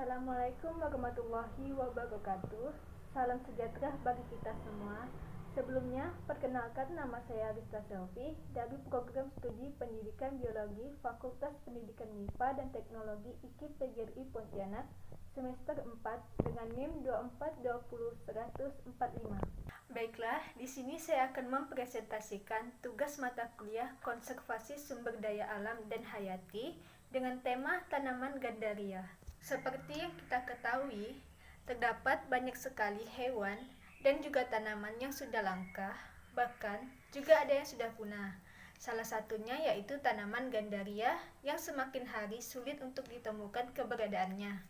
Assalamualaikum warahmatullahi wabarakatuh. Salam sejahtera bagi kita semua. Sebelumnya, perkenalkan nama saya Rista Selvi dari Program Studi Pendidikan Biologi Fakultas Pendidikan MIPA dan Teknologi IKIP PGRI Pontianak semester 4 dengan NIM 24201045. Baiklah, di sini saya akan mempresentasikan tugas mata kuliah Konservasi Sumber Daya Alam dan Hayati dengan tema tanaman gandaria. Seperti yang kita ketahui, terdapat banyak sekali hewan dan juga tanaman yang sudah langka, bahkan juga ada yang sudah punah. Salah satunya yaitu tanaman gandaria yang semakin hari sulit untuk ditemukan keberadaannya.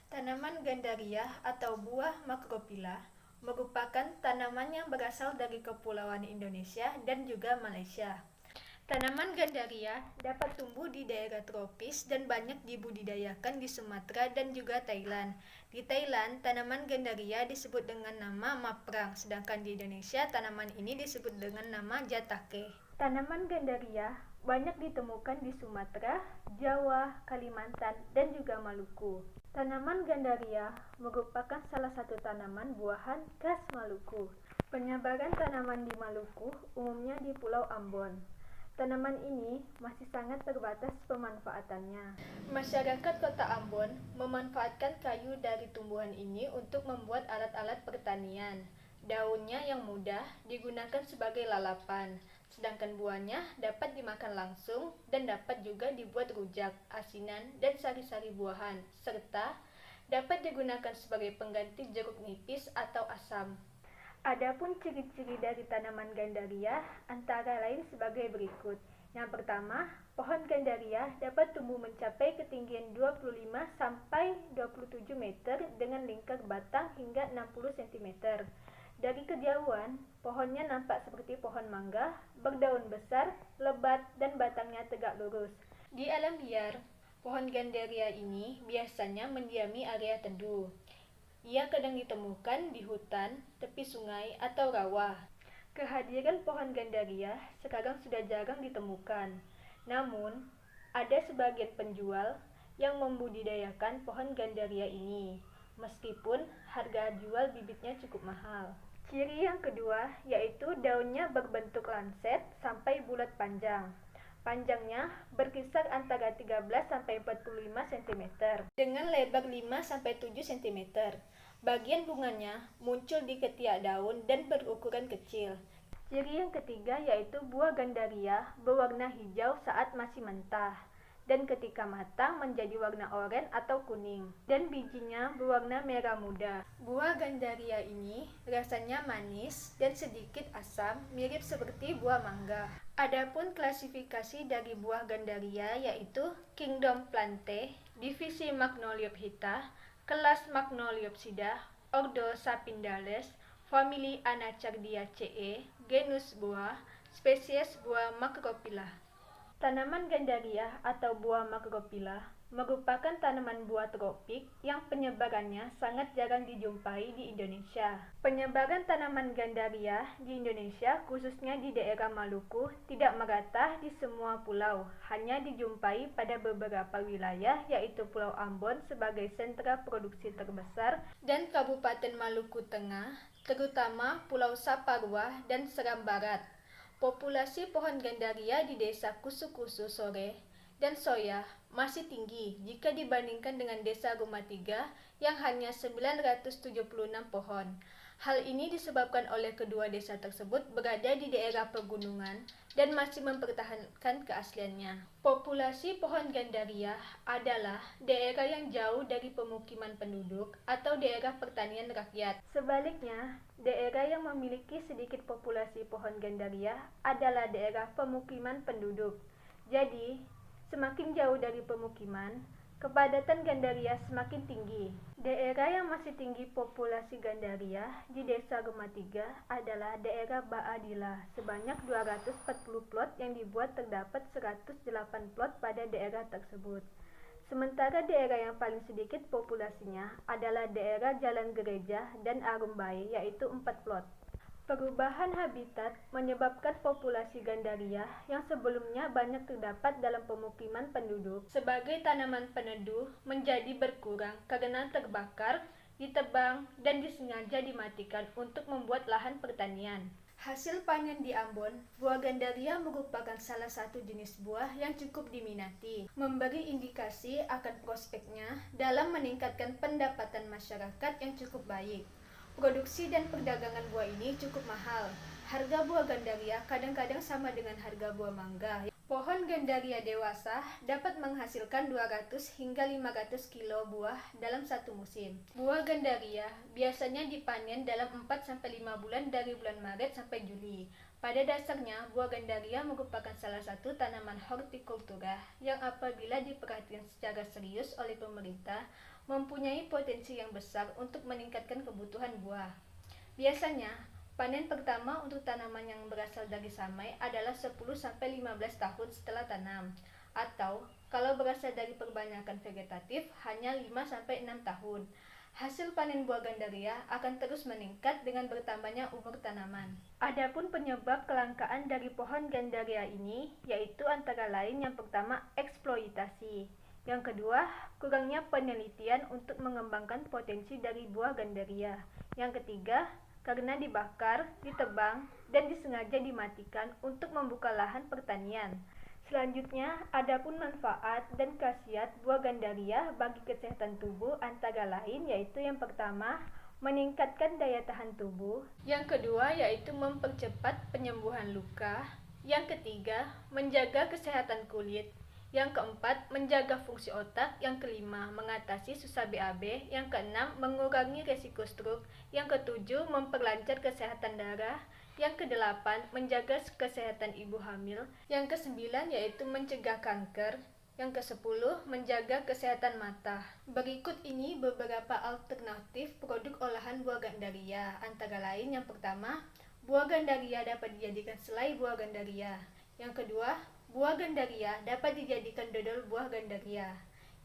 Tanaman gandaria atau buah makropila merupakan tanaman yang berasal dari kepulauan Indonesia dan juga Malaysia. Tanaman gandaria dapat tumbuh di daerah tropis dan banyak dibudidayakan di Sumatera dan juga Thailand. Di Thailand, tanaman gandaria disebut dengan nama maprang, sedangkan di Indonesia tanaman ini disebut dengan nama jatake. Tanaman gandaria banyak ditemukan di Sumatera, Jawa, Kalimantan, dan juga Maluku. Tanaman gandaria merupakan salah satu tanaman buahan khas Maluku. Penyebaran tanaman di Maluku umumnya di Pulau Ambon. Tanaman ini masih sangat terbatas pemanfaatannya. Masyarakat Kota Ambon memanfaatkan kayu dari tumbuhan ini untuk membuat alat-alat pertanian. Daunnya yang mudah digunakan sebagai lalapan, sedangkan buahnya dapat dimakan langsung dan dapat juga dibuat rujak, asinan, dan sari-sari buahan, serta dapat digunakan sebagai pengganti jeruk nipis atau asam. Adapun ciri-ciri dari tanaman gandaria antara lain sebagai berikut. Yang pertama, pohon gandaria dapat tumbuh mencapai ketinggian 25 sampai 27 meter dengan lingkar batang hingga 60 cm. Dari kejauhan, pohonnya nampak seperti pohon mangga, berdaun besar, lebat, dan batangnya tegak lurus. Di alam liar, pohon gandaria ini biasanya mendiami area teduh. Ia kadang ditemukan di hutan, tepi sungai, atau rawa. Kehadiran pohon gandaria sekarang sudah jarang ditemukan. Namun, ada sebagian penjual yang membudidayakan pohon gandaria ini, meskipun harga jual bibitnya cukup mahal. Ciri yang kedua yaitu daunnya berbentuk lancet sampai bulat panjang. Panjangnya berkisar antara 13 sampai 45 cm dengan lebar 5 sampai 7 cm. Bagian bunganya muncul di ketiak daun dan berukuran kecil. Ciri yang ketiga yaitu buah gandaria berwarna hijau saat masih mentah dan ketika matang menjadi warna oranye atau kuning dan bijinya berwarna merah muda. Buah gandaria ini rasanya manis dan sedikit asam, mirip seperti buah mangga. Adapun klasifikasi dari buah gandaria yaitu Kingdom Plantae, divisi Magnoliophyta, kelas Magnoliopsida, ordo Sapindales, famili Anacardiaceae, genus buah, spesies buah Macrophylla. Tanaman gandaria atau buah Macrophylla merupakan tanaman buah tropik yang penyebarannya sangat jarang dijumpai di Indonesia. Penyebaran tanaman gandaria di Indonesia, khususnya di daerah Maluku, tidak merata di semua pulau, hanya dijumpai pada beberapa wilayah yaitu Pulau Ambon sebagai sentra produksi terbesar dan Kabupaten Maluku Tengah, terutama Pulau Saparua dan Seram Barat. Populasi pohon gandaria di desa Kusu-Kusu Sore dan Soya masih tinggi jika dibandingkan dengan desa Rumah Tiga yang hanya 976 pohon. Hal ini disebabkan oleh kedua desa tersebut berada di daerah pegunungan dan masih mempertahankan keasliannya. Populasi pohon gandaria adalah daerah yang jauh dari pemukiman penduduk atau daerah pertanian rakyat. Sebaliknya, daerah yang memiliki sedikit populasi pohon gandaria adalah daerah pemukiman penduduk. Jadi, semakin jauh dari pemukiman, kepadatan gandaria semakin tinggi. Daerah yang masih tinggi populasi gandaria di desa Rumah Tiga adalah daerah Baadila. Sebanyak 240 plot yang dibuat, terdapat 108 plot pada daerah tersebut. Sementara daerah yang paling sedikit populasinya adalah daerah Jalan Gereja dan Arumbai, yaitu 4 plot. Perubahan habitat menyebabkan populasi gandaria yang sebelumnya banyak terdapat dalam pemukiman penduduk sebagai tanaman peneduh menjadi berkurang karena terbakar, ditebang, dan disengaja dimatikan untuk membuat lahan pertanian. Hasil panen di Ambon, buah gandaria merupakan salah satu jenis buah yang cukup diminati, memberi indikasi akan prospeknya dalam meningkatkan pendapatan masyarakat yang cukup baik. Produksi dan perdagangan buah ini cukup mahal. Harga buah gandaria kadang-kadang sama dengan harga buah mangga. Pohon gandaria dewasa dapat menghasilkan 200 hingga 500 kilo buah dalam satu musim. Buah gandaria biasanya dipanen dalam 4-5 bulan dari bulan Maret sampai Juli. Pada dasarnya, buah gandaria merupakan salah satu tanaman hortikultura yang apabila diperhatikan secara serius oleh pemerintah, mempunyai potensi yang besar untuk meningkatkan kebutuhan buah. Biasanya, panen pertama untuk tanaman yang berasal dari samai adalah 10-15 tahun setelah tanam, atau kalau berasal dari perbanyakan vegetatif hanya 5-6 tahun. Hasil panen buah gandaria akan terus meningkat dengan bertambahnya umur tanaman. Adapun penyebab kelangkaan dari pohon gandaria ini yaitu antara lain yang pertama eksploitasi, yang kedua kurangnya penelitian untuk mengembangkan potensi dari buah gandaria, yang ketiga karena dibakar, ditebang, dan disengaja dimatikan untuk membuka lahan pertanian. Selanjutnya, adapun manfaat dan khasiat buah gandaria bagi kesehatan tubuh antara lain yaitu yang pertama, meningkatkan daya tahan tubuh, yang kedua yaitu mempercepat penyembuhan luka, yang ketiga, menjaga kesehatan kulit, yang keempat, menjaga fungsi otak, yang kelima, mengatasi susah BAB, yang keenam, mengurangi resiko stroke, yang ketujuh, memperlancar kesehatan darah, yang kedelapan, menjaga kesehatan ibu hamil, yang kesembilan yaitu mencegah kanker, yang kesepuluh, menjaga kesehatan mata. Berikut ini beberapa alternatif produk olahan buah gandaria, antara lain yang pertama, buah gandaria dapat dijadikan selai buah gandaria. Yang kedua, buah gandaria dapat dijadikan dodol buah gandaria.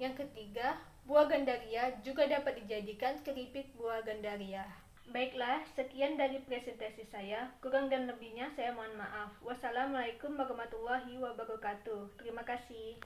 Yang ketiga, buah gandaria juga dapat dijadikan keripik buah gandaria. Baiklah, sekian dari presentasi saya. Kurang dan lebihnya saya mohon maaf. Wassalamualaikum warahmatullahi wabarakatuh. Terima kasih.